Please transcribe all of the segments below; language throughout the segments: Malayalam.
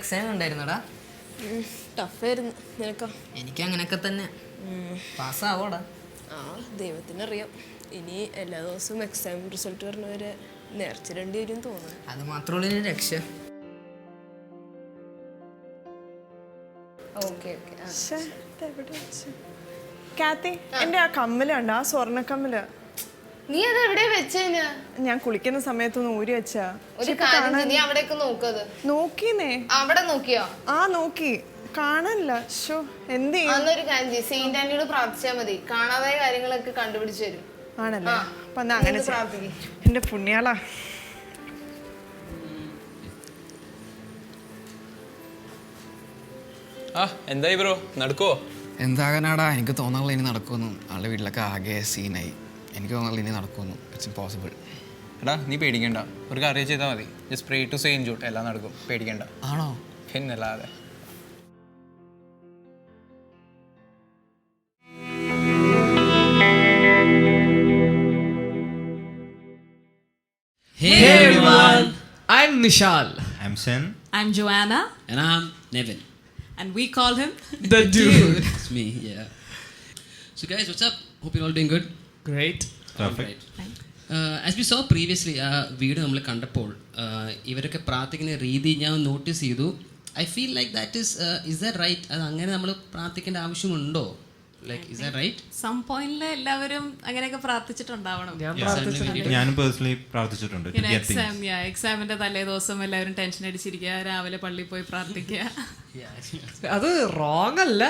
എക്സാം ഉണ്ടായിരുന്നടാ? ടഫായിരുന്നു. നിനക്കോ? എനിക്ക് അങ്ങനെയൊക്കെ തന്നെ. പാസ്സാവോടാ? ആ, ദൈവത്തിനറിയാം. ഇനി എല്ലാ ദിവസവും എക്സാം റിസൾട്ട് പറഞ്ഞവരെ നേർച്ചിടേണ്ടി വരും തോന്നുന്നു. അത് മാത്രമുള്ള ഒരു രക്ഷ. ഓക്കെ കാത്തി, എന്റെ ആ കമ്മലുണ്ട്, ആ സ്വർണ്ണ കമ്മല് നീ അത് എവിടെ വെച്ചേന്? ഞാൻ കുളിക്കുന്ന സമയത്തൊന്ന് ഊരി വെച്ചാ. ഒരു കാര്യം, നീ അവിടേക്ക് നോക്കത്. നോക്കീന്നേ? അവിടെ നോക്കിയോ? ആ നോക്കി, കാണാനില്ല. ഷോ, എന്ത് ചെയ്യും? അന്നൊരു കാര്യം ചെയ്യ്, സെയിന്റ് ആന്റിയോട് പ്രാർത്ഥിച്ചാൽ മതി, കാണാതായ കാര്യങ്ങളൊക്കെ കണ്ടുപിടിച്ചു തരും. ആണല്ലേ? അപ്പൊ എന്നാ അങ്ങനെ പ്രാർത്ഥിക്കും. എന്റെ പുണ്യാളാ. എന്തായി ബ്രോ, നടക്കുവോ? എന്താകാനാടാ, എനിക്ക് തോന്നാനുള്ള ഇനി നടക്കുമെന്നും. ആളുടെ വീട്ടിലൊക്കെ ആകെ സീനായി. എനിക്ക് തോന്നാനുള്ള ഇനി നടക്കുമെന്നും. It's impossible. എടാ നീ പേടിക്കണ്ട, ഒരു കാര്യം ചെയ്താൽ മതി. Just pray to Saint Jude, എല്ലാം നടക്കും. പേടിക്കണ്ട. ആണോ? പിന്നല്ലാതെ. Hey everyone, I'm Nishal. I'm Sen. I'm Joanna. And I'm Nevin. And we call him The Dude. It's me, yeah. So guys, what's up? Hope you're all doing good. Great. Perfect. As we saw previously, video നമ്മൾ കണ്ടപ്പോൾ ഇവരൊക്കെ പ്രാർത്ഥിക്കുന്ന രീതി ഞാൻ നോട്ടീസ് ചെയ്തു. I feel like that is that right? അത് അങ്ങനെ നമ്മൾ പ്രാർത്ഥിക്കേണ്ട ആവശ്യമുണ്ടോ? Like, is that right? some point എല്ലാവരും അങ്ങനെയൊക്കെ പ്രാർത്ഥിച്ചിട്ടുണ്ടാവണം. ഞാനും പേഴ്സണലി പ്രാർത്ഥിച്ചിട്ടുണ്ട്. എക്സാമിന്റെ തലേ ദിവസം എല്ലാവരും ടെൻഷൻ അടിച്ചിരിക്കുക, രാവിലെ പള്ളിയിൽ പോയി പ്രാർത്ഥിക്കുക. അത് റോങ് അല്ല.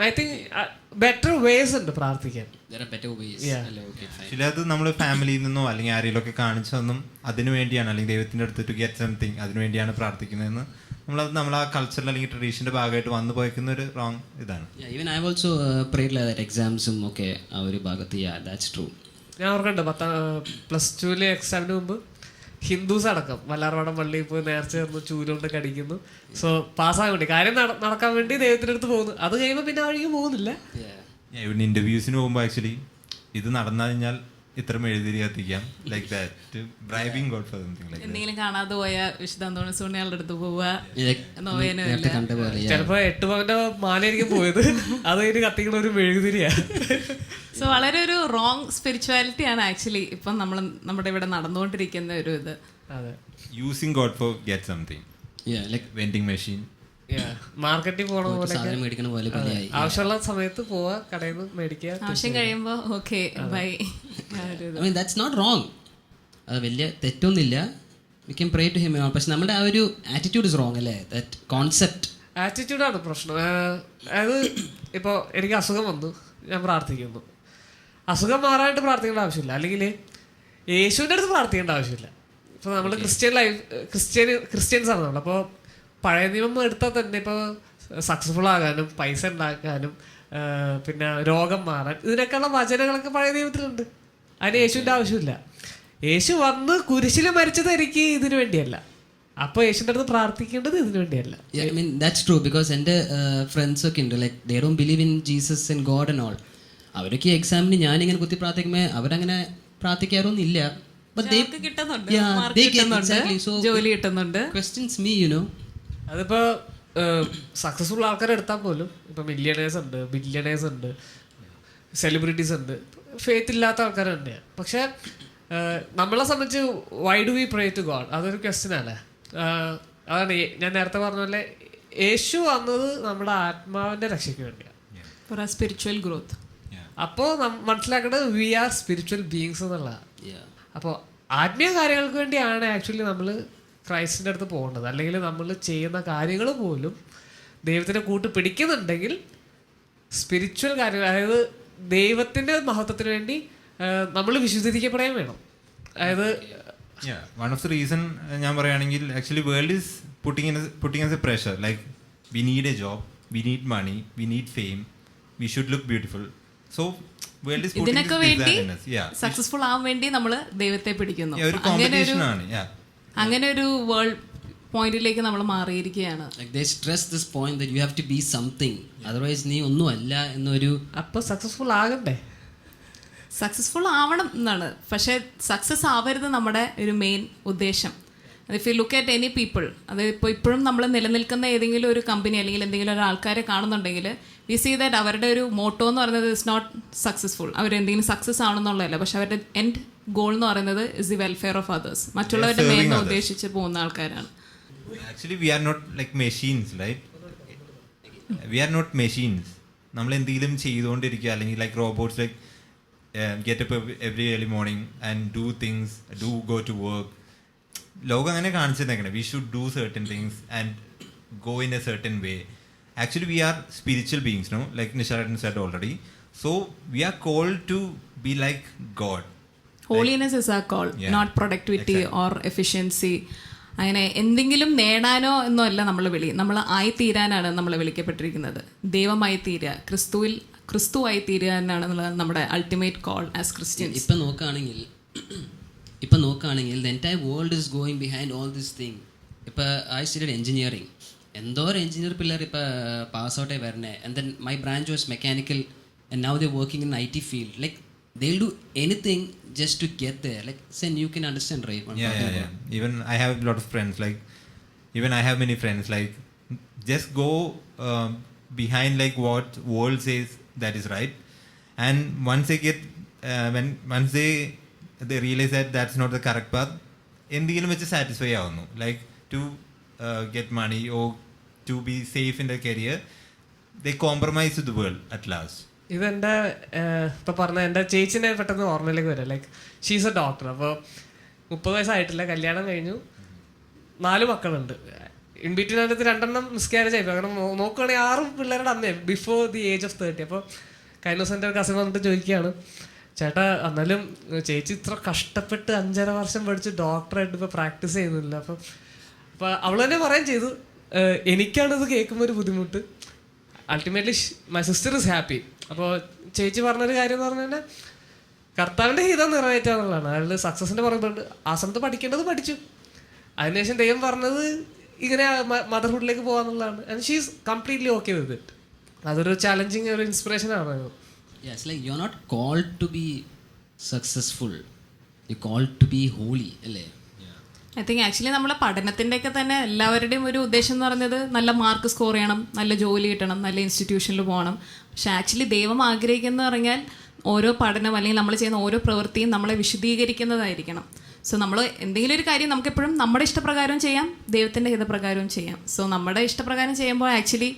ഐ തിങ്ക് ബെറ്റർ വേസ് ഉണ്ട് പ്രാർത്ഥിക്കാൻ. There are better ways. Okay, fine. ചില അത് നമ്മൾ ഫാമിലിയിൽ നിന്നോ അല്ലെങ്കിൽ ആരെങ്കിലും ഒക്കെ കാണിച്ചതൊന്നും അതിനു വേണ്ടിയാണ്, അല്ലെങ്കിൽ ദൈവത്തിന്റെ അടുത്ത് ടു ഗെറ്റ് സംതിങ് അതിനു വേണ്ടിയാണ് പ്രാർത്ഥിക്കുന്നതെന്ന് നമ്മൾ ആ കൾച്ചറിൽ അല്ലെങ്കിൽ ട്രഡീഷന്റെ ഭാഗമായിട്ട് വന്നു പോയിക്കുന്ന ഒരു റോങ് ഇതാണ്. Even I have also prayed like that. എക്സാംസും ഒക്കെ ആ ഒരു ഭാഗത്ത്. That's true. ഞാൻ ഓർക്കണ്ട് +2 എക്സാമിന് മുമ്പ് ഹിന്ദുസ് അടക്കം വല്ലാർവാടം പള്ളിയിൽ പോയി നേർച്ച ചേർന്ന് ചൂലുകൊണ്ട് കടിക്കുന്നു. സോ പാസ്സാകാൻ വേണ്ടി, കാര്യം നടക്കാൻ വേണ്ടി ദൈവത്തിന്റെ അടുത്ത് പോകുന്നു. അത് കഴിയുമ്പോൾ പിന്നെ വഴിക്ക് പോകുന്നില്ല. ഇവിടെ ഇന്റർവ്യൂസിന് പോകുമ്പോൾ ആക്ച്വലി ഇത് നടന്നു കഴിഞ്ഞാൽ ഇത്രയും എഴുതി കത്തിക്കാം, like that bribing God for something like എന്തെങ്കിലും കാണാതെ പോയ വിശുദ്ധ അന്തോണിസൂണിയാളുടെ അടുത്ത് പോവുക. ചിലപ്പോ 8 പവന്റെ മാലയായിരിക്കും പോയത്, അത് കഴിഞ്ഞ് കത്തിക്കുന്ന ഒരു മെഴുകുതിരിയാ. സോ വളരെ ഒരു റോങ് സ്പിരിച്വാലിറ്റി ആണ് ആക്ച്വലി ഇപ്പം നമ്മുടെ ഇവിടെ നടന്നുകൊണ്ടിരിക്കുന്ന ഒരു ഇത്. Using God for get something. Like vending machine, മാർക്കറ്റിൽ പോണ സാധനം മേടിക്കുന്ന പോലെ. ആവശ്യമുള്ള സമയത്ത് പോവാ, കടയിൽ നിന്ന് മേടിക്കുക, ആവശ്യം കഴിയുമ്പോൾ okay bye. I mean, that's not wrong. അത് വലിയ തെറ്റൊന്നുമില്ല. We can pray to him. പക്ഷെ നമ്മുടെ ആ ഒരു ആറ്റിറ്റ്യൂഡ് ഇസ് റോങ് അല്ലേ? ദാറ്റ് കോൺസെപ്റ്റ് ആറ്റിറ്റ്യൂഡാണ് പ്രശ്നം. അതായത് ഇപ്പോൾ എനിക്ക് അസുഖം വന്നു, ഞാൻ പ്രാർത്ഥിക്കുന്നു. അസുഖം മാറാനായിട്ട് പ്രാർത്ഥിക്കേണ്ട ആവശ്യമില്ല, അല്ലെങ്കിൽ യേശുവിൻ്റെ അടുത്ത് പ്രാർത്ഥിക്കേണ്ട ആവശ്യമില്ല. ഇപ്പോൾ നമ്മൾ ക്രിസ്ത്യൻസ് ആണ് നമ്മൾ. അപ്പോൾ പഴയ നിയമം എടുത്താൽ തന്നെ ഇപ്പോൾ സക്സസ്ഫുൾ ആകാനും പൈസ ഉണ്ടാക്കാനും പിന്നെ രോഗം മാറാൻ ഇതിനൊക്കെയുള്ള വചനങ്ങളൊക്കെ പഴയ നിയമത്തിലുണ്ട്. അതിന് യേശുവിൻ്റെ ആവശ്യമില്ല. യേശു വന്ന് കുരിശിൽ മരിച്ചത് എനിക്ക് ഇതിനു വേണ്ടിയല്ല. അപ്പോൾ യേശുവിൻ്റെ അടുത്ത് പ്രാർത്ഥിക്കേണ്ടത് ഇതിനു വേണ്ടിയല്ല. I mean, that's true because എൻ്റെ ഫ്രണ്ട്സ് ഒക്കെ ഉണ്ട്, like they don't believe in Jesus and God and all. അവരൊക്കെ എക്സാമിന് ഞാനിങ്ങനെ കുത്തി പ്രാർത്ഥിക്കുമ്പോൾ അവരങ്ങനെ പ്രാർത്ഥിക്കാറൊന്നുമില്ല. ജോലി കിട്ടുന്നുണ്ട്. Questions me, you know. അതിപ്പോൾ സക്സസ്ഫുൾ ആൾക്കാരെ എടുത്താൽ പോലും ഇപ്പോൾ മില്യണേഴ്സ് ഉണ്ട്, ബില്യണേഴ്സ് ഉണ്ട്, സെലിബ്രിറ്റീസ് ഉണ്ട്, ഫെയ്ത്ത് ഇല്ലാത്ത ആൾക്കാരുണ്ട്. പക്ഷേ നമ്മളെ സംബന്ധിച്ച് why do we pray to God, അതൊരു ക്വസ്റ്റ്യൻ അല്ലേ. അതാണ് ഞാൻ നേരത്തെ പറഞ്ഞ പോലെ യേശു വന്നത് നമ്മുടെ ആത്മാവിൻ്റെ രക്ഷയ്ക്ക് വേണ്ടിയാണ്, സ്പിരിച്വൽ ഗ്രോത്ത്. അപ്പോൾ മനസ്സിലാക്കേണ്ടത് വി ആർ സ്പിരിച്വൽ ബീയിങ്സ് എന്നുള്ളതാണ്. അപ്പോൾ ആത്മീയ കാര്യങ്ങൾക്ക് വേണ്ടിയാണ് ആക്ച്വലി നമ്മൾ ക്രൈസ്റ്റിൻ്റെ അടുത്ത് പോകേണ്ടത്. അല്ലെങ്കിൽ നമ്മൾ ചെയ്യുന്ന കാര്യങ്ങൾ പോലും ദൈവത്തിൻ്റെ കൂട്ട് പിടിക്കുന്നുണ്ടെങ്കിൽ സ്പിരിച്വൽ കാര്യങ്ങൾ, അതായത് ദൈവത്തിൻ്റെ മഹത്വത്തിന് വേണ്ടി നമ്മൾ വിശുദ്ധീകരിക്കപ്പെടാൻ വേണം. അതായത് വൺ ഓഫ് ദ റീസൺ ഞാൻ പറയുകയാണെങ്കിൽ actually world is putting as a pressure, like we need a job, we need money, we need fame, we should look beautiful. So ഇതിനൊക്കെ വേണ്ടി സക്സസ്ഫുൾ ആവാൻ വേണ്ടി നമ്മൾ ദൈവത്തെ പിടിക്കുന്നു. അങ്ങനെ ഒരു വേൾഡ് പോയിന്റിലേക്ക് നമ്മൾ മാറിയിരിക്കുകയാണ്. They stress this point that you have to be something, otherwise നീ ഒന്നും അല്ല എന്നൊരു. അപ്പോൾ സക്സസ്ഫുൾ ആകണ്ടേ? സക്സസ്ഫുൾ ആവണം എന്നാണ്, പക്ഷെ സക്സസ് ആവരുത് നമ്മുടെ ഒരു മെയിൻ ഉദ്ദേശം. If you look at any people, അത് ഇപ്പോൾ ഇപ്പോഴും നമ്മൾ നിലനിൽക്കുന്ന ഏതെങ്കിലും ഒരു കമ്പനി അല്ലെങ്കിൽ എന്തെങ്കിലും ഒരു ആൾക്കാരെ കാണുന്നുണ്ടെങ്കിൽ വി സീ ദാറ്റ് അവരുടെ ഒരു മോട്ടോ എന്ന് പറയുന്നത് ഇസ് നോട്ട് സക്സസ്ഫുൾ. അവരെന്തെങ്കിലും സക്സസ് ആണെന്നുള്ളതല്ല, പക്ഷെ അവരുടെ എൻഡ് ഗോൾ എന്ന് പറയുന്നത് is the welfare of others. മറ്റുള്ളവരുടെ മേലിന് ഉദ്ദേശിച്ച് പോകുന്ന ആൾക്കാരാണ്. Actually, we are not like machines, right? We are not machines. നമ്മൾ എന്തെങ്കിലും ചെയ്തുകൊണ്ടിരിക്കുക, അല്ലെങ്കിൽ like robots, like get up every early morning and do things, do go to work. ലോകം അങ്ങനെ കാണിച്ചിരുന്നേക്കണേ we should do certain things and go in a certain way. Actually, we are spiritual beings, no? Like Nisharan said already. So, we are called to be like God. Holiness is our call, not productivity or efficiency. അങ്ങനെ എന്തെങ്കിലും നേടാനോ എന്നോ അല്ല നമ്മൾ വിളി. നമ്മൾ ആയിത്തീരാനാണ് നമ്മൾ വിളിക്കപ്പെട്ടിരിക്കുന്നത്. ദൈവമായി തീരുക, ക്രിസ്തുവായി തീരുക എന്നാണ് നമ്മുടെ അൾട്ടിമേറ്റ് കോൾ ആസ് ക്രിസ്ത്യൻസ്. ഇപ്പം നോക്കുകയാണെങ്കിൽ the entire world is going behind all this thing. ഇപ്പോൾ ഐ സ്റ്റഡിഡ് എഞ്ചിനീയറിംഗ്. എന്തോ ഒരു എഞ്ചിനീയർ പിള്ളേർ ഇപ്പോൾ പാസ് ഔട്ടേ വരണേ. And then my branch was mechanical and now they working in IT field. Like they'll do anything just to get there. Like, Sen, you can understand, right? Yeah. Even I have a lot of friends, like, even I have many friends, like, just go behind, like, what world says that is right. And once they get, once they realize that that's not the correct path, എന്തെങ്കിലും വെച്ച് സാറ്റിസ്ഫൈ ആവുന്നു, like, to get money or to be safe in their career, they compromise with the world at last. ഇതെൻ്റെ ഇപ്പോൾ പറഞ്ഞ എൻ്റെ ചേച്ചിനെ പെട്ടെന്ന് ഓർമ്മയിലേക്ക് വരാം. Like she's A doctor. അപ്പോൾ 30 വയസ്സായിട്ടില്ല, കല്യാണം കഴിഞ്ഞു, 4 മക്കളുണ്ട്. ഇൻ ബിറ്റ്വീൻ അതിനകത്ത് 2 മിസ്കാരേജ് ആയിപ്പോൾ. അങ്ങനെ നോക്കുകയാണെങ്കിൽ 6 പിള്ളേരുടെ അമ്മയും ബിഫോർ ദി ഏജ് ഓഫ് 30. അപ്പോൾ കഴിഞ്ഞ ദിവസം എൻ്റെ ഒരു കസിൻ വന്നിട്ട് ചോദിക്കുകയാണ്, ചേട്ടാ എന്നാലും ചേച്ചി ഇത്ര കഷ്ടപ്പെട്ട് 5.5 വർഷം പഠിച്ച് ഡോക്ടറായിട്ട് ഇപ്പോൾ പ്രാക്ടീസ് ചെയ്യുന്നില്ല. അപ്പോൾ അവൾ തന്നെ പറയുകയും ചെയ്തു, എനിക്കാണിത് കേൾക്കുമ്പോൾ ഒരു ബുദ്ധിമുട്ട്. Ultimately my sister is happy. അപ്പോൾ ചേച്ചി പറഞ്ഞൊരു കാര്യം എന്ന് പറഞ്ഞു കഴിഞ്ഞാൽ കർത്താവിൻ്റെ ഹിതം നിറവേറ്റുക എന്നുള്ളതാണ്. അയാൾ സക്സസിൻ്റെ പറയുമ്പോൾ ആ സമയത്ത് പഠിക്കേണ്ടത് പഠിച്ചു. അതിനുശേഷം ദൈവം പറഞ്ഞത് ഇങ്ങനെ മദർഹുഡിലേക്ക് പോകാന്നുള്ളതാണ്. And she is completely okay with it. അതൊരു ചാലഞ്ചിങ് ഒരു ഇൻസ്പിറേഷനാണ്. Yes, like you're not called to be successful. You're called to be holy, അല്ലേ? ഐ തിങ്ക് ആക്ച്വലി നമ്മളെ പഠനത്തിൻ്റെയൊക്കെ തന്നെ എല്ലാവരുടെയും ഒരു ഉദ്ദേശം എന്ന് പറയുന്നത് നല്ല മാർക്ക് സ്കോർ ചെയ്യണം, നല്ല ജോലി കിട്ടണം, നല്ല ഇൻസ്റ്റിറ്റ്യൂഷനിൽ പോകണം. പക്ഷെ ആക്ച്വലി ദൈവം ആഗ്രഹിക്കുന്നത് പറഞ്ഞാൽ ഓരോ പഠനം അല്ലെങ്കിൽ നമ്മൾ ചെയ്യുന്ന ഓരോ പ്രവൃത്തിയും നമ്മളെ വിശദീകരിക്കുന്നതായിരിക്കണം. സോ നമ്മൾ എന്തെങ്കിലും ഒരു കാര്യം നമുക്കെപ്പോഴും നമ്മുടെ ഇഷ്ടപ്രകാരം ചെയ്യാം, ദൈവത്തിൻ്റെ ഹിതപ്രകാരവും ചെയ്യാം. സോ നമ്മുടെ ഇഷ്ടപ്രകാരം ചെയ്യുമ്പോൾ ആക്ച്വലി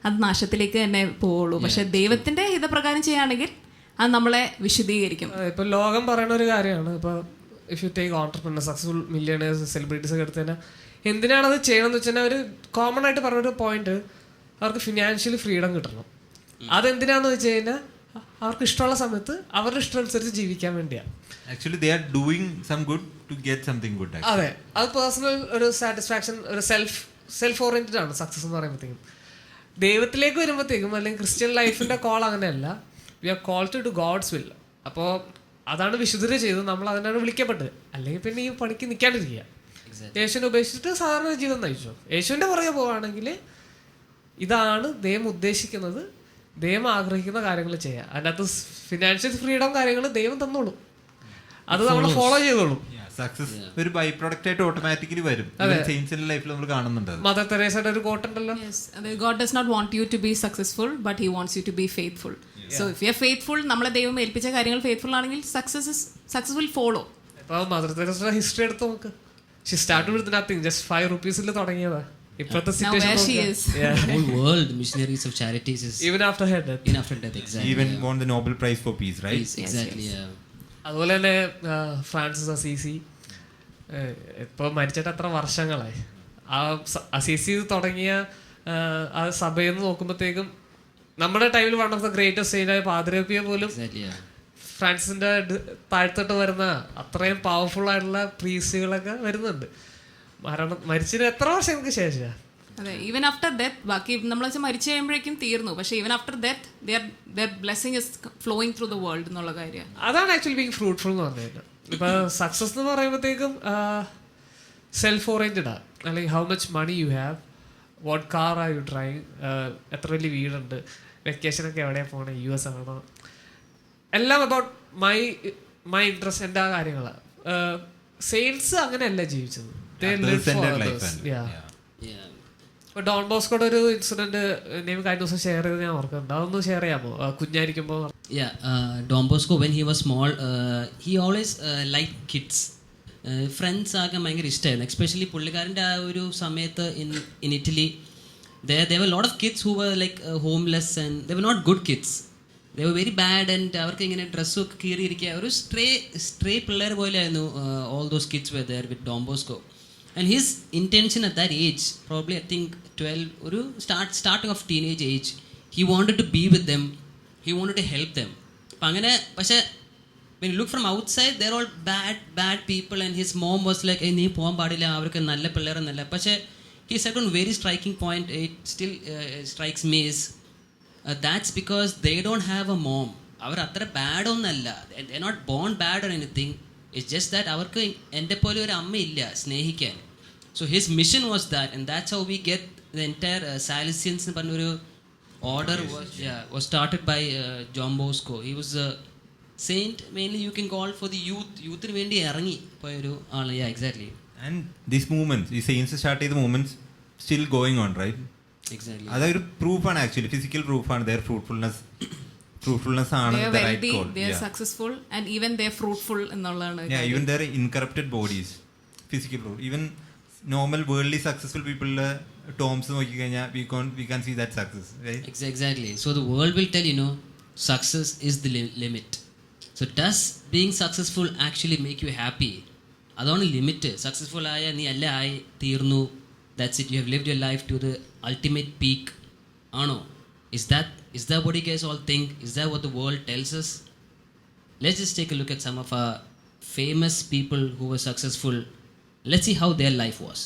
അത് നാശത്തിലേക്ക് തന്നെ പോവുള്ളൂ. പക്ഷെ ദൈവത്തിൻ്റെ ഹിതപ്രകാരം ചെയ്യുകയാണെങ്കിൽ അത് നമ്മളെ വിശദീകരിക്കും. ഇപ്പോൾ ലോകം പറയുന്ന ഒരു കാര്യമാണ്, ഇപ്പോൾ if you take entrepreneur, successful millionaires, celebrities ഒക്കെ എടുത്ത് തന്നെ എന്തിനാണത് ചെയ്യണമെന്ന് വെച്ചാൽ അവർ കോമൺ ആയിട്ട് പറഞ്ഞൊരു പോയിന്റ്, അവർക്ക് ഫിനാൻഷ്യലി ഫ്രീഡം കിട്ടണം. അതെന്തിനാന്ന് വെച്ച് കഴിഞ്ഞാൽ അവർക്ക് ഇഷ്ടമുള്ള സമയത്ത് അവരുടെ ഇഷ്ടം അനുസരിച്ച് ജീവിക്കാൻ വേണ്ടിയാണ്. Actually, they are doing some good to get something good. അതെ, അത് പേഴ്സണൽ ഒരു സാറ്റിസ്ഫാക്ഷൻ, ഒരു സെൽഫ് ഓറിയന്റഡ് ആണ് സക്സസ് എന്ന് പറയുമ്പോഴത്തേക്കും. ദൈവത്തിലേക്ക് വരുമ്പോഴത്തേക്കും അല്ലെങ്കിൽ ക്രിസ്ത്യൻ ലൈഫിൻ്റെ കോൾ അങ്ങനെയല്ല. We are call to God's will. അപ്പോൾ അതാണ് വിശുദ്ധരെ ചെയ്തത്, നമ്മൾ അതിനാണ് വിളിക്കപ്പെട്ടത്. അല്ലെങ്കിൽ പിന്നെ ഈ പണിക്ക് നിൽക്കാണ്ടിരിക്കുക. യേശുവിനെ ഉപേക്ഷിച്ചിട്ട് സാധാരണ ജീവിതം നയിച്ചു. യേശുവിൻ്റെ പുറകെ പോവുകയാണെങ്കിൽ ഇതാണ് ദൈവം ഉദ്ദേശിക്കുന്നത്, ദൈവം ആഗ്രഹിക്കുന്ന കാര്യങ്ങൾ ചെയ്യുക. അതിനകത്ത് ഫിനാൻഷ്യൽ ഫ്രീഡം കാര്യങ്ങൾ ദൈവം തന്നോളും, അത് നമ്മൾ ഫോളോ ചെയ്തോളും. സക്സസ് ഒരു ബൈ പ്രോഡക്റ്റ് ആയിട്ട് ഓട്ടോമാറ്റിക്കലി വരും. സെയിൻസിന്റെ ലൈഫിൽ നമ്മൾ കാണുന്നുണ്ട്. മദർ തെരേസയുടെ ഒരു കോട്ട് ഉണ്ടല്ലോ, God does not want you to be successful, but he wants you to be faithful. So if you are faithful, നമ്മളെ ദൈവം ഏൽപ്പിച്ച കാര്യങ്ങൾ ഫെയ്ത്ത്ഫുൾ ആണെങ്കിൽ സക്സസ് വിൽ ഫോളോ. ഇപ്പോൾ മദർ തെരേസയുടെ ഹിസ്റ്ററി എടുത്ത് നോക്ക്. She started with nothing, just 5 rupees തുടങ്ങിയതാ. ഇപ്പോഴത്തെ whole world missionaries of charities is even after her death. Exactly. Even won the Nobel Prize for Peace, right? Peace, exactly. Yeah. അതുപോലെ തന്നെ ഫ്രാൻസിസ് അസീസി ഇപ്പോൾ മരിച്ചിട്ട് എത്ര വർഷങ്ങളായി. ആ അസീസി തുടങ്ങിയ ആ സഭയിൽ നിന്ന് നോക്കുമ്പോഴത്തേക്കും നമ്മുടെ ടൈമിൽ one of the greatest Saint ആയ പാദ്രേപ്പിയെ പോലും ഫ്രാൻസിന്റെ താഴ്ത്തോട്ട് വരുന്ന അത്രയും പവർഫുൾ ആയിട്ടുള്ള പ്രീസ്റ്റുകളൊക്കെ വരുന്നുണ്ട്. മരിച്ചിട്ട് എത്ര വർഷങ്ങൾക്ക് ശേഷം. അതെ, ഈവൻ ആഫ്റ്റർ ഡെത്ത്, ബാക്കി നമ്മൾ മരിച്ചു കഴിയുമ്പോഴേക്കും തീർന്നു. പക്ഷേ even after death their blessing is flowing through the world എന്നുള്ള കാര്യം. അതാണ് ആക്ച്വലി ബീങ് ഫ്രൂട്ട്ഫുൾ എന്ന് പറഞ്ഞത്. ഇപ്പൊ സക്സസ് എന്ന് പറയുമ്പോഴത്തേക്കും സെൽഫ് ഓറിയന്റഡ് ആണ്. അല്ലെങ്കിൽ how much money you have, what car are you drive, എത്ര വലിയ വീടുണ്ട്, വെക്കേഷനൊക്കെ എവിടെയാണ് പോകണം, US ആണോ, എല്ലാം അബൌട്ട് മൈ ഇൻട്രസ്റ്റ്, എൻ്റെ ആ കാര്യങ്ങളാണ്. സെയിൽസ് അങ്ങനെയല്ല ജീവിച്ചത്. they live for Person-centered life others. and- Yeah. Yeah. ഇപ്പോൾ ഡോൺ ബോസ്കോയുടെ ഒരു ഇൻസിഡന്റ് നെയ്മ് കഴിഞ്ഞ ദിവസം ഷെയർ ചെയ്ത് ഞാൻ ഓർക്കുന്നുണ്ട്. അതൊന്ന് ഷെയർ ചെയ്യാമോ? കുഞ്ഞായിരിക്കുമ്പോൾ Yeah, Don Bosco, when he was small, he always liked kids. Friends ആകാൻ ഭയങ്കര ഇഷ്ടമായിരുന്നു. എക്സ്പെഷ്യലി പുള്ളിക്കാരൻ്റെ ആ ഒരു സമയത്ത് in Italy there were a lot of kids who were like homeless and they were not good kids. They were very bad and അവർക്ക് ഇങ്ങനെ ഡ്രസ്സൊക്കെ കീറിയിരിക്കുക ഒരു സ്ട്രേ പിള്ളേർ പോലെയായിരുന്നു. All those kids were there with Don Bosco. And his intention at that age, probably I think 12, ഒരു starting of teenage age, he wanted to be with them, he wanted to help them. അപ്പം അങ്ങനെ പക്ഷേ when you look from outside, they're all bad people and his mom was like, നീ പോകാൻ പാടില്ല, അവർക്ക് നല്ല പിള്ളേരെന്നല്ല. പക്ഷേ he said one very striking point, it still strikes me, is that's because they don't have a mom. അവർ അത്ര ബാഡ് ഒന്നല്ല, they're not born bad or anything. It's just that അവർക്ക് എൻ്റെ പോലെ ഒരു അമ്മയില്ല സ്നേഹിക്കാൻ. So his mission was that, and that's how we get the entire Salesians എന്ന് പറഞ്ഞൊരു order was started by John Bosco. He was a saint, mainly you can call for the youthന് വേണ്ടി ഇറങ്ങി പോയ ഒരു ആള്. Yeah, exactly. And these movements, ഈ സെയിൻസ് സ്റ്റാർട്ട് ചെയ്ത movements still going on, right? Exactly. അതൊരു പ്രൂഫാണ്, ആക്ച്വലി ഫിസിക്കൽ പ്രൂഫാണ്. ദെയർ ഫ്രൂട്ട്ഫുൾനെസ് ആണ് They are the right wealthy, call. they are Yeah. successful, and even they are fruitful എന്നുള്ളതാണ്. Yeah, even their incorrupted bodies, physical proof. Even normal worldly successful people, tombs നോക്കി കഴിഞ്ഞാൽ we can see that success, right? Exactly. So the world will tell, success is the limit. So does being successful actually make you happy? അതാണ് ലിമിറ്റ്. സക്സസ്ഫുൾ ആയ നീ അല്ല ആയി തീർന്നു, that's it, you have lived your life to the ultimate peak. ആണോ? Is that what you guys all think? Is that what the world tells us? Let's just take a look at some of our famous people who were successful. Let's see how their life was.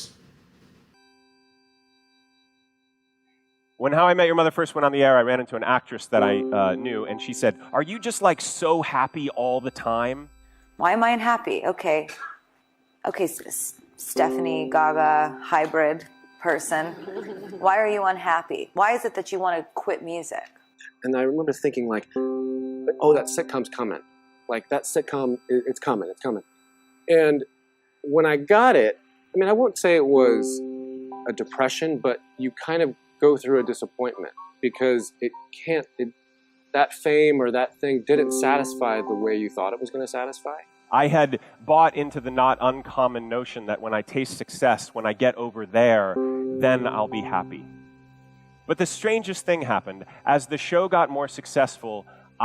When How I Met Your Mother first went on the air, I ran into an actress that I knew, and she said, "Are you just like so happy all the time?" Why am I unhappy? Okay, Stephanie Gaga hybrid person. Why are you unhappy? Why is it that you want to quit music? And I remember thinking like, oh, that sitcom's coming. Like that sitcom, it's coming. And when I got it, I mean, I won't say it was a depression, but you kind of go through a disappointment because that fame or that thing didn't satisfy the way you thought it was going to satisfy. I had bought into the not uncommon notion that when I taste success, when I get over there, then I'll be happy. But the strangest thing happened. As the show got more successful,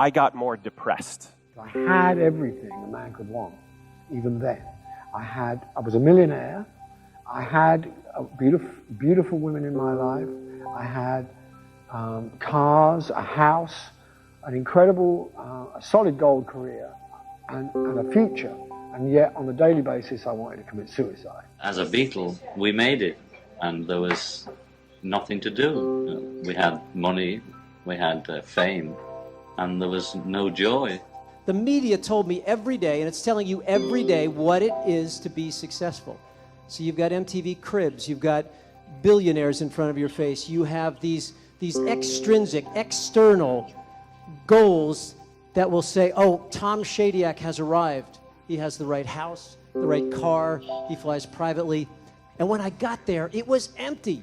I got more depressed. I had everything a man could want, even then. I was a millionaire. I had beautiful women in my life. I had cars, a house, an incredible, a solid gold career, and a future. And yet, on a daily basis, I wanted to commit suicide. As a Beatle, we made it, and there was nothing to do. We had money, we had fame, and there was no joy. The media told me every day, and it's telling you every day what it is to be successful. So you've got MTV Cribs, you've got billionaires in front of your face, you have these extrinsic, external goals that will say, oh, Tom Shadyac has arrived. He has the right house, the right car, he flies privately. And when I got there, it was empty.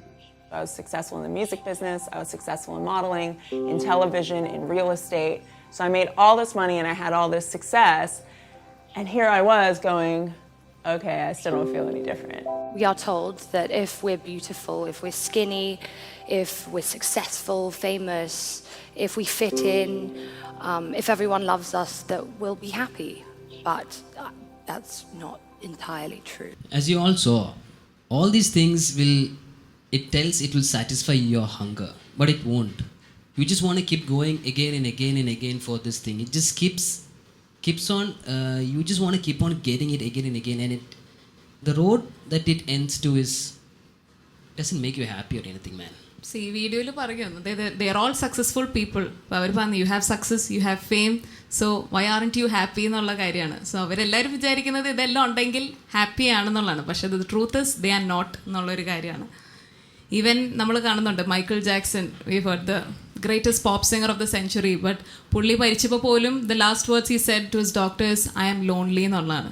I was successful in the music business, I was successful in modeling, in television, in real estate. So I made all this money and I had all this success. And here I was going, okay, I still don't feel any different. We are told that if we're beautiful, if we're skinny, if we're successful, famous, if we fit in, if everyone loves us, that we'll be happy. But that's not entirely true. As you all saw, all these things it tells it will satisfy your hunger, but it won't. You just want to keep going again and again and again for this thing. It just keeps on, you just want to keep on getting it again and again, and the road that it ends to doesn't make you happy or anything, man. See, വീഡിയോയിൽ പറയുന്നു they are all successful people. അപ്പോൾ അവർ പറഞ്ഞു you have success, you have fame, so why aren't you happy എന്നുള്ള കാര്യമാണ്. സോ അവരെല്ലാവരും വിചാരിക്കുന്നത് ഇതെല്ലാം ഉണ്ടെങ്കിൽ ഹാപ്പി ആണെന്നുള്ളതാണ്. പക്ഷേ the truth is they are not എന്നുള്ളൊരു കാര്യമാണ്. ഈവൻ നമ്മൾ കാണുന്നുണ്ട് Michael Jackson, we've heard the greatest pop singer of the century, but പുള്ളി മരിച്ചപ്പോൾ പോലും the last words he said to his doctors, I am lonely എന്നുള്ളതാണ്.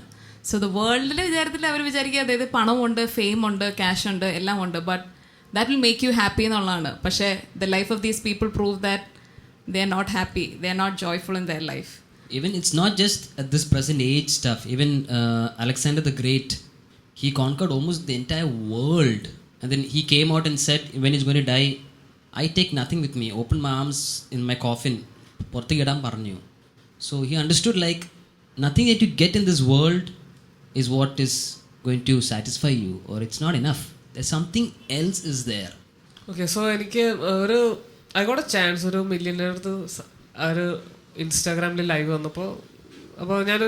സോ ദ വേൾഡിൻ്റെ വിചാരത്തിൽ അവർ വിചാരിക്കുക അതായത് പണമുണ്ട്, ഫെയിം ഉണ്ട്, ക്യാഷ് ഉണ്ട്, എല്ലാം ഉണ്ട്, but that will make you happy എന്നുള്ളതാണ്. പക്ഷേ the life of these people prove that they are not happy, they are not joyful in their life. Even it's not just at this present age stuff. Even Alexander the Great, he conquered almost the entire world, and then he came out and said when he's going to die, I take nothing with me, open my arms in my coffin, porthikku idam paranju. So he understood like nothing that you get in this world is what is going to satisfy you, or it's not enough, there's something else is there. Okay, so എനിക്ക് ഒരു I got a chance ഒരു മില്യണർ അടുത്ത് ഒരു ഇൻസ്റ്റാഗ്രാമിൽ ലൈവ് വന്നപ്പോൾ അപ്പോൾ ഞാനൊരു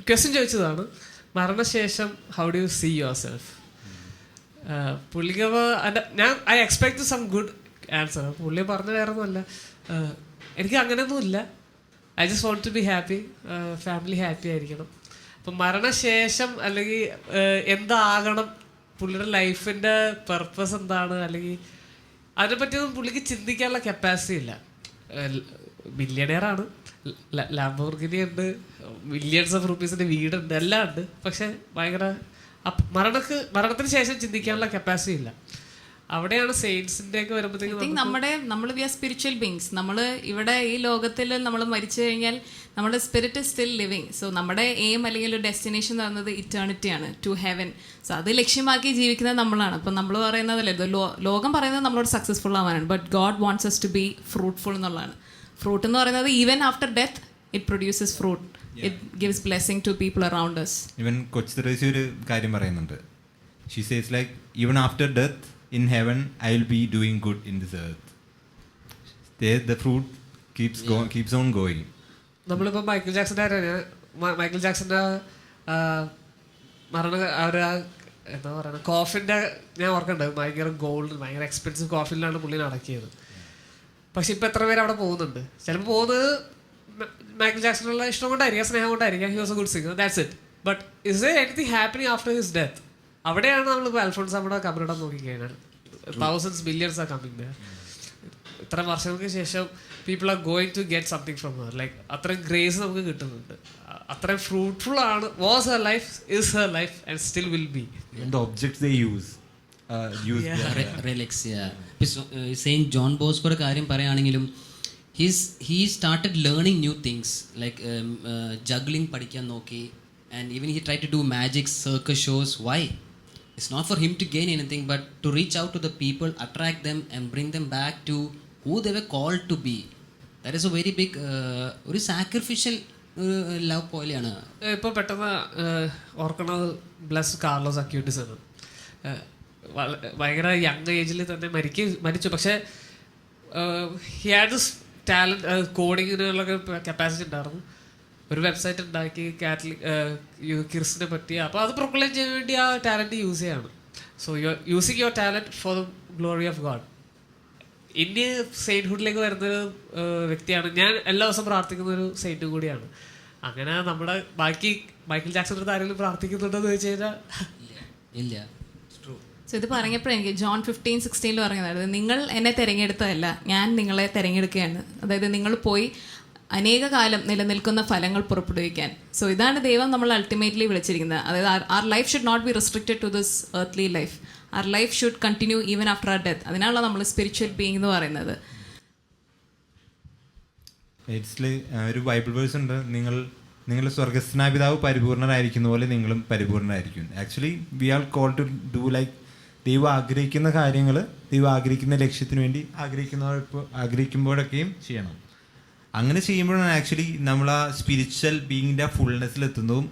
ക്വസ്റ്റ്യൻ ചോദിച്ചതാണ്, മരണശേഷം how do you see yourself? പുള്ളിക്കപ്പോൾ ഞാൻ I expect some good answer. പുള്ളി പറഞ്ഞ വേറെ ഒന്നുമല്ല, എനിക്ക് അങ്ങനെയൊന്നുമില്ല, I just want to be happy, family happy ആയിരിക്കണം. അപ്പം മരണശേഷം അല്ലെങ്കിൽ എന്താകണം, പുള്ളിയുടെ ലൈഫിൻ്റെ പർപ്പസ് എന്താണ്, അല്ലെങ്കിൽ അതിനെപ്പറ്റിയൊന്നും പുള്ളിക്ക് ചിന്തിക്കാനുള്ള കപ്പാസിറ്റി ഇല്ല. മില്യണയറാണ്, ലാംബോർഗിനി ഉണ്ട്, മില്യൺസ് ഓഫ് റുപ്പീസിൻ്റെ വീടുണ്ട്, എല്ലാം ഉണ്ട്. പക്ഷെ ഭയങ്കര മരണത്തിന് ശേഷം ചിന്തിക്കാനുള്ള കപ്പാസിറ്റി ഇല്ല. അവിടെയാണ് സെയിൻസിൻ്റെ ഒക്കെ വരുമ്പോഴത്തേക്കും നമ്മൾ വി ആർ സ്പിരിച്വൽ ബീങ്സ്. നമ്മൾ ഇവിടെ ഈ ലോകത്തിൽ നമ്മൾ മരിച്ചു കഴിഞ്ഞാൽ നമ്മുടെ spirit is still living. So നമ്മുടെ എയിം അല്ലെങ്കിൽ ഒരു ഡെസ്റ്റിനേഷൻ എന്ന് പറയുന്നത് ഇറ്റേണിറ്റിയാണ്, ടു ഹെവൻ. സോ അത് ലക്ഷ്യമാക്കി ജീവിക്കുന്നത് നമ്മളാണ്. അപ്പം നമ്മൾ പറയുന്നതല്ലേ, ലോകം പറയുന്നത് നമ്മളോട് സക്സസ്ഫുൾ ആവാനാണ്, but God wants us to be fruitful എന്നുള്ളതാണ്. ഫ്രൂട്ട് എന്ന് പറയുന്നത് even after death it produces fruit, it gives blessing to people around us. Even Kochuthresia ഒരു കാര്യം പറയുന്നുണ്ട്, she says like even after death in heaven I will be doing good in this earth. There the fruit keeps on going. നമ്മളിപ്പോൾ മൈക്കിൾ ജാക്സന്റെ മരണ എന്താ പറയുക കോഫിൻ്റെ ഞാൻ ഓർക്കുന്നുണ്ട്, ഭയങ്കര ഗോൾഡ് ഭയങ്കര എക്സ്പെൻസീവ് കോഫിലാണ് പുള്ളി അടക്കിയത്. പക്ഷെ ഇപ്പം എത്ര പേര് അവിടെ പോകുന്നുണ്ട്? ചിലപ്പോൾ പോകുന്നത് മൈക്കിൾ ജാക്സനുള്ള ഇഷ്ടം കൊണ്ടായിരിക്കാം, സ്നേഹം കൊണ്ടായിരിക്കാം, he was a good singer, that's it. But is there anything happening after his death? അവിടെയാണ് നമ്മളിപ്പോൾ അൽഫോൺസ് നമ്മുടെ കബറിടം നോക്കിക്കഴിഞ്ഞാൽ thousands millions are coming there. ഇത്ര വർഷങ്ങൾക്ക് ശേഷം people are going to get something from her. Like അത്രയും ഗ്രേസ് നമുക്ക് കിട്ടുന്നുണ്ട്, അത്രയും ഫ്രൂട്ട്ഫുൾ ആണ്. Was her life, is her life and still will be. The objects they use relics. Saint John ബോസ്കോയുടെ കാര്യം പറയുകയാണെങ്കിലും he started learning new things like juggling പഠിക്കാൻ നോക്കി, and even he tried to do magic circus shows. Why? It's not for him to gain anything, but to reach out to the people, attract them and bring them back to who they were called to be. That is a very big ഒരു സാക്രിഫിഷ്യൽ ലവ് പോലെയാണ്. ഇപ്പോൾ പെട്ടെന്ന് ഓർക്കണത് ബ്ലെസ്ഡ് കാർലോസ് അക്യൂട്ടിസ് ആണ്. ഭയങ്കര യങ് ഏജിൽ തന്നെ മരിച്ചു. പക്ഷേ ഹി ഹാഡ് ദിസ് ടാലൻറ്റ്, കോഡിങ്ങിനുള്ള കപ്പാസിറ്റി ഉണ്ടായിരുന്നു. ഒരു വെബ്സൈറ്റ് ഉണ്ടാക്കി കാത്തലിക് കിർസിനെ പറ്റി. അപ്പോൾ അത് പ്രൊക്ലെയിം ചെയ്യാൻ വേണ്ടി ആ ടാലൻറ്റ് യൂസ് ചെയ്യാണ്. So you are using your talent for the glory of God. India സെയിൻറ്റ്ഹുഡിലേക്ക് വരുന്നൊരു വ്യക്തിയാണ്. ഞാൻ എല്ലാ ദിവസവും പ്രാർത്ഥിക്കുന്ന ഒരു സെയിൻറ്റും കൂടിയാണ്. അങ്ങനെ നമ്മുടെ ബാക്കി മൈക്കിൾ ജാക്സന്റെ അടുത്ത് ആരെങ്കിലും പ്രാർത്ഥിക്കുന്നുണ്ടോയെന്ന് ചോദിച്ചു കഴിഞ്ഞാൽ ഇല്ല. സോ ഇത് പറഞ്ഞപ്പോഴെനിക്ക് ജോൺ 15:16 പറയുന്നത്, നിങ്ങൾ എന്നെ തിരഞ്ഞെടുത്തതല്ല, ഞാൻ നിങ്ങളെ തിരഞ്ഞെടുക്കുകയാണ്. അതായത് നിങ്ങൾ പോയി അനേക കാലം നിലനിൽക്കുന്ന ഫലങ്ങൾ പുറപ്പെടുവിക്കാൻ. സോ ഇതാണ് ദൈവം നമ്മൾ അൾട്ടിമേറ്റ്ലി വിളിച്ചിരിക്കുന്നത്. അതായത് our life should not be restricted to this earthly life. Our life should continue even after our death. അതിനാണല്ലോ നമ്മൾ സ്പിരിച്വൽ ബീയിങ് എന്ന് പറയുന്നത്. ഒരു ബൈബിൾ വേഴ്സ് ഉണ്ട്, നിങ്ങൾ സ്വർഗസ്നായ പിതാവ് പരിപൂർണരായിരിക്കുന്ന പോലെ നിങ്ങളും പരിപൂർണരായിരിക്കും. Actually we are call to do like ദൈവം ആഗ്രഹിക്കുന്ന കാര്യങ്ങൾ, ദൈവം ആഗ്രഹിക്കുന്ന ലക്ഷ്യത്തിന് വേണ്ടി ആഗ്രഹിക്കുമ്പോഴൊക്കെയും ചെയ്യണം. അങ്ങനെ ചെയ്യുമ്പോഴാണ് ആക്ച്വലി നമ്മൾ ആ സ്പിരിച്വൽ ബീയിങ്ങിൻ്റെ ഫുൾനെസ്സിലെത്തുന്നതും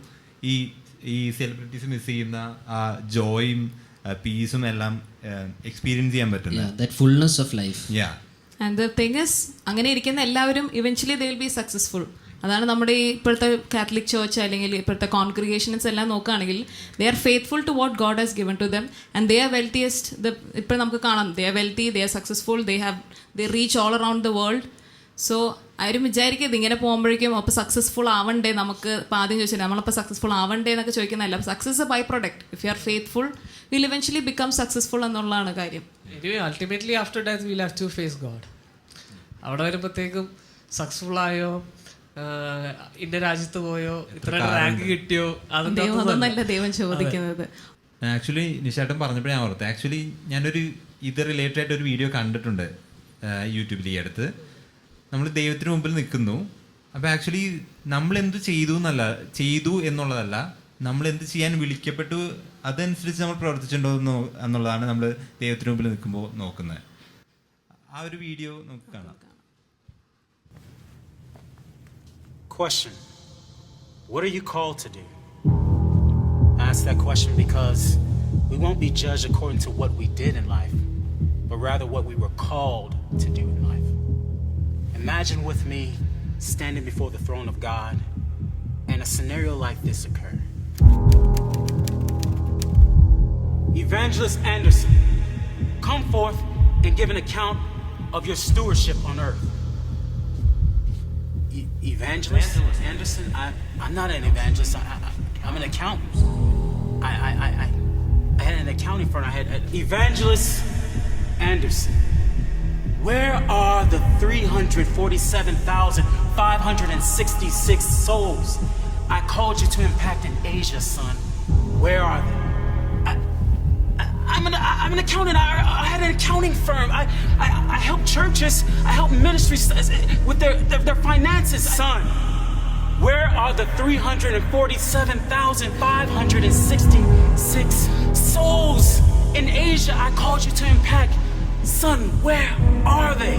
ഈ സെലിബ്രിറ്റീസ് മിസ് ചെയ്യുന്ന ആ ജോയും പീസും എല്ലാം എക്സ്പീരിയൻസ് ചെയ്യാൻ പറ്റുന്നത്. ആൻഡ് ദ തിങ് ഇസ്, അങ്ങനെ ഇരിക്കുന്ന എല്ലാവരും eventually they will be successful. അതാണ് നമ്മുടെ ഈ ഇപ്പോഴത്തെ കാത്തലിക് ചേർച്ച് അല്ലെങ്കിൽ ഇപ്പോഴത്തെ കോൺഗ്രിഗേഷൻസ് എല്ലാം നോക്കുകയാണെങ്കിൽ they are faithful to what God has given to them and they are wealthiest. ഇപ്പോൾ നമുക്ക് കാണാം, they are wealthy, they are successful, they reach all around the world. So ആരും വിചാരിക്കരുത് ഇങ്ങനെ പോകുമ്പോഴേക്കും അപ്പോൾ സക്സസ്ഫുൾ ആവണ്ടേ. നമുക്ക് ഇപ്പോൾ ആദ്യം ചോദിച്ചില്ല, നമ്മളിപ്പോൾ സക്സസ്ഫുൾ ആവണ്ടേ എന്നൊക്കെ ചോദിക്കുന്നതല്ല. Success a by product. If you are faithful will eventually become successful എന്നുള്ളതാണ് കാര്യം. Ultimately after death will have to face God. അവിടെ വരുമ്പോഴത്തേക്കും സക്സസ്ഫുൾ ആയോ ഇന്ന രാജ്യത്ത് പോയോ, ഇത്ര റാങ്ക് കിട്ടിയോ, അതൊന്നല്ല ദൈവം ചോദിക്കുന്നത്. ആക്ച്വലി നിഷാട്ടൻ പറഞ്ഞപ്പോൾ ഞാൻ ഓർത്തത്, ആക്ച്വലി ഞാനൊരു ഇത് റിലേറ്റഡ് ആയിട്ട് ഒരു വീഡിയോ കണ്ടിട്ടുണ്ട് യൂട്യൂബിൽ ഈ അടുത്ത്. നമ്മൾ ദൈവത്തിന് മുമ്പിൽ നിൽക്കുന്നു. അപ്പോൾ ആക്ച്വലി നമ്മൾ എന്ത് ചെയ്തു എന്നുള്ളതല്ല, നമ്മൾ എന്ത് ചെയ്യാൻ വിളിക്കപ്പെട്ടു അതനുസരിച്ച് നമ്മൾ പ്രവർത്തിച്ചിട്ടുണ്ടോ എന്നുള്ളതാണ് നമ്മൾ ദൈവത്തിന് മുമ്പിൽ നിൽക്കുമ്പോൾ നോക്കുന്നത്. ആ ഒരു വീഡിയോ നമുക്ക് കാണാം. Question: what are you called to do? I ask that question because we won't be judged according to what we did in life, but rather what we were called to do in life. Imagine with me standing before the throne of God and a scenario like this occurred. Evangelist Anderson, come forth and give an account of your stewardship on earth. Evangelist Anderson? I'm not an evangelist. I'm an accountant. I had an accounting firm. I had Evangelist Anderson. Where are the 347,566 souls I called you to impact in Asia, son? Where are they? I'm an accountant. I had an accounting firm. I help churches. I help ministries with their finances, son. Where are the 347,566 souls in Asia I called you to impact? Son, where are they?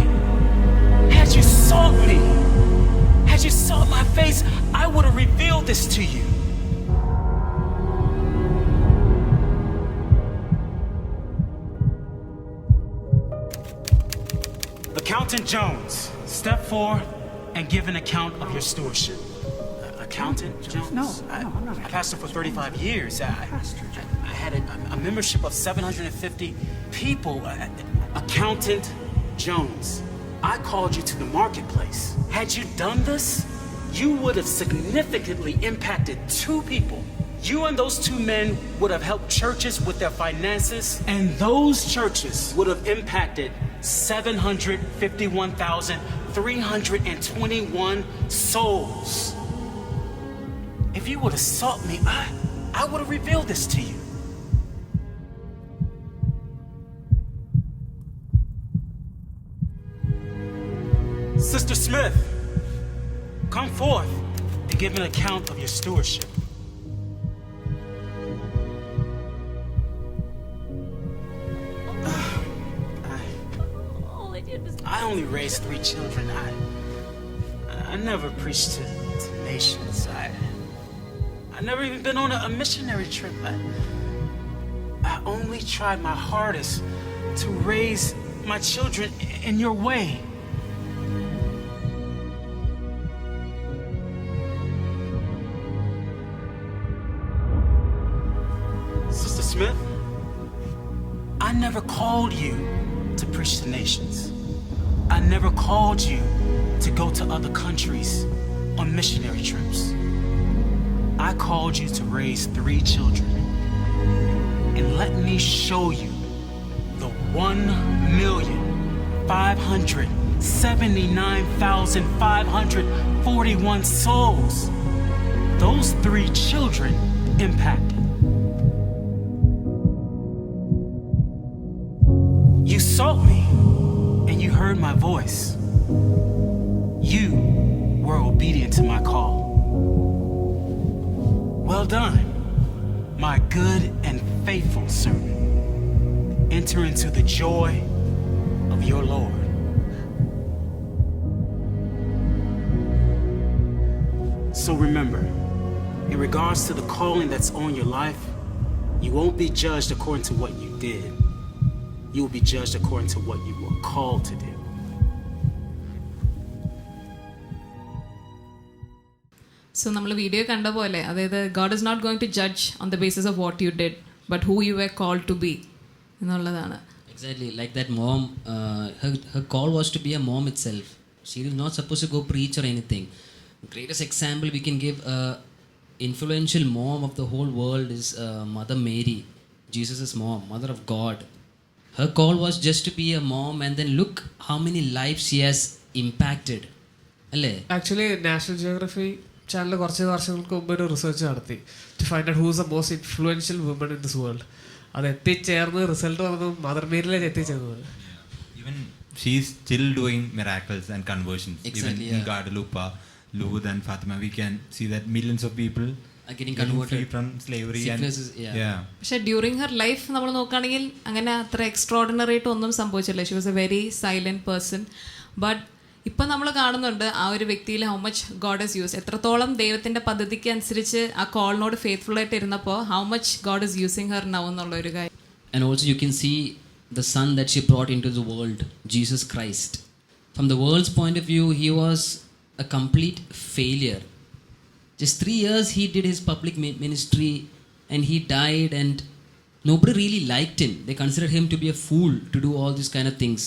Had you sought me, had you sought my face, I would have revealed this to you. Accountant Jones, step forward and give an account of your stewardship. Accountant Jones? No, I'm not. I pastored for 35 years. I had a membership of 750 people. Accountant Jones, I called you to the marketplace. Had you done this, you would have significantly impacted 2 people. You and those 2 men would have helped churches with their finances, and those churches would have impacted 751,321 souls. If you would have sought me, I would have revealed this to you. Sister Smith, come forth and give an account of your stewardship. I only raised 3 children. I never preached to nations. I never even been on a missionary trip. I only tried my hardest to raise my children in your way. Sister Smith, I never called you to preach to nations. I never called you to go to other countries on missionary trips. I called you to raise 3 children. And let me show you the 1,579,541 souls those 3 children impacted. You sought me and you heard my voice. You were obedient to my call. Well done, my good and faithful servant. Enter into the joy of your Lord. So remember, in regards to the calling that's on your life, you won't be judged according to what you did. You will be judged according to what you were called to do. So നമ്മൾ വീഡിയോ കണ്ട പോലെ, അതായത് God is not going to judge on the basis of what you did, but who you were called to be എന്നുള്ളതാണ്. Exactly, like that mom, her call was to be a mom itself. She was not supposed to go preach or anything. Greatest example we can give, influential mom of the whole world is Mother Mary, Jesus' mom, Mother of God. Her call was just to be a mom, and then look how many lives she has impacted. അല്ലേ? ആക്ച്വലി നാഷണൽ ജിയോഗ്രഫി ചാനൽ കുറച്ച് വർഷങ്ങൾക്ക് മുമ്പ് ഒരു റിസർച്ച് നടത്തി to find out who's the most influential woman in this world. അത് എത്തിച്ചേർന്ന് റിസൾട്ട് വന്നത് മദർ മേരിയിലേക്ക് എത്തിച്ചേർന്നത്. Even she's still doing miracles and conversions. Exactly, Even in Guadalupe, Lourdes and Fatima, we can see that millions of people are getting converted free from slavery. Sicknesses, yeah. പക്ഷേ ഡ്യൂറിങ് ഹർ ലൈഫ് നമ്മൾ നോക്കുകയാണെങ്കിൽ അങ്ങനെ അത്ര എക്സ്ട്രോർഡിനറി ആയിട്ട് ഒന്നും സംഭവിച്ചില്ല. She was A very silent person. But ഇപ്പം നമ്മൾ കാണുന്നുണ്ട് ആ ഒരു വ്യക്തിയിൽ how much God is use, എത്രത്തോളം ദൈവത്തിൻ്റെ പദ്ധതിക്ക് അനുസരിച്ച് ആ കോളിനോട് ഫെയ്ത്ത്ഫുൾ ആയിട്ട് ഇരുന്നപ്പോൾ how much God is using Har now എന്നുള്ള ഒരു കാര്യം. And also you can see the son that she brought into the world, Jesus Christ. From the world's point of view, he was a complete failure. Just 3 years he did his public ministry and he died, and nobody really liked him. They considered him to be a fool to do all these kind of things.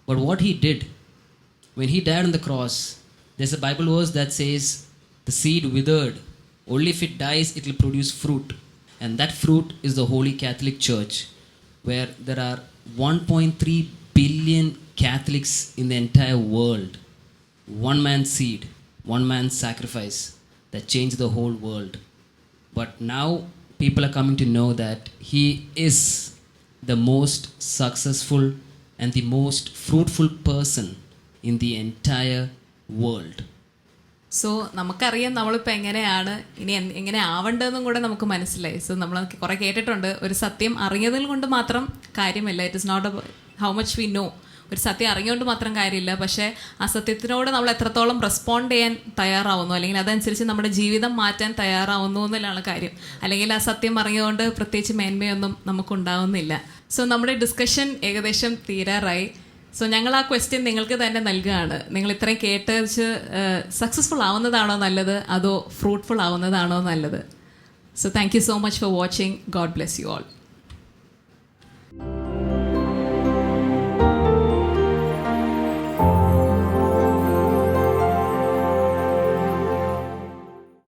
But what he did, when he died on the cross, there's a Bible verse that says, the seed withered, only if it dies it will produce fruit. And that fruit is the Holy Catholic Church, where there are 1.3 billion Catholics in the entire world. One man's seed, one man's sacrifice that changed the whole world. But now people are coming to know that he is the most successful and the most fruitful person in the entire world. So നമുക്കറിയാം നമ്മളിപ്പോൾ എങ്ങനെയാണ് ഇനി എങ്ങനെ ആവേണ്ടതെന്നും കൂടെ നമുക്ക് മനസ്സിലായി. സോ നമ്മൾ കുറേ കേട്ടിട്ടുണ്ട്, ഒരു സത്യം അറിഞ്ഞതിൽ കൊണ്ട് മാത്രം കാര്യമില്ല. It is not how much we know. ഒരു സത്യം അറിഞ്ഞുകൊണ്ട് മാത്രം കാര്യമില്ല, പക്ഷേ ആ സത്യത്തിനോട് നമ്മൾ എത്രത്തോളം റെസ്പോണ്ട് ചെയ്യാൻ തയ്യാറാവുന്നു, അല്ലെങ്കിൽ അതനുസരിച്ച് നമ്മുടെ ജീവിതം മാറ്റാൻ തയ്യാറാവുന്നു എന്നതിലാണ് കാര്യം. അല്ലെങ്കിൽ ആ സത്യം അറിഞ്ഞുകൊണ്ട് പ്രത്യേകിച്ച് മേന്മയൊന്നും നമുക്കുണ്ടാവുന്നില്ല. സോ നമ്മുടെ ഡിസ്കഷൻ ഏകദേശം തീരാറായി. സോ ഞങ്ങൾ ആ ക്വസ്റ്റ്യൻ നിങ്ങൾക്ക് തന്നെ നൽകുകയാണ്. നിങ്ങൾ ഇത്രയും കേട്ട് സക്സസ്ഫുൾ ആവുന്നതാണോ നല്ലത്, അതോ ഫ്രൂട്ട്ഫുൾ ആവുന്നതാണോ നല്ലത്? So thank you so much for watching. God bless you all.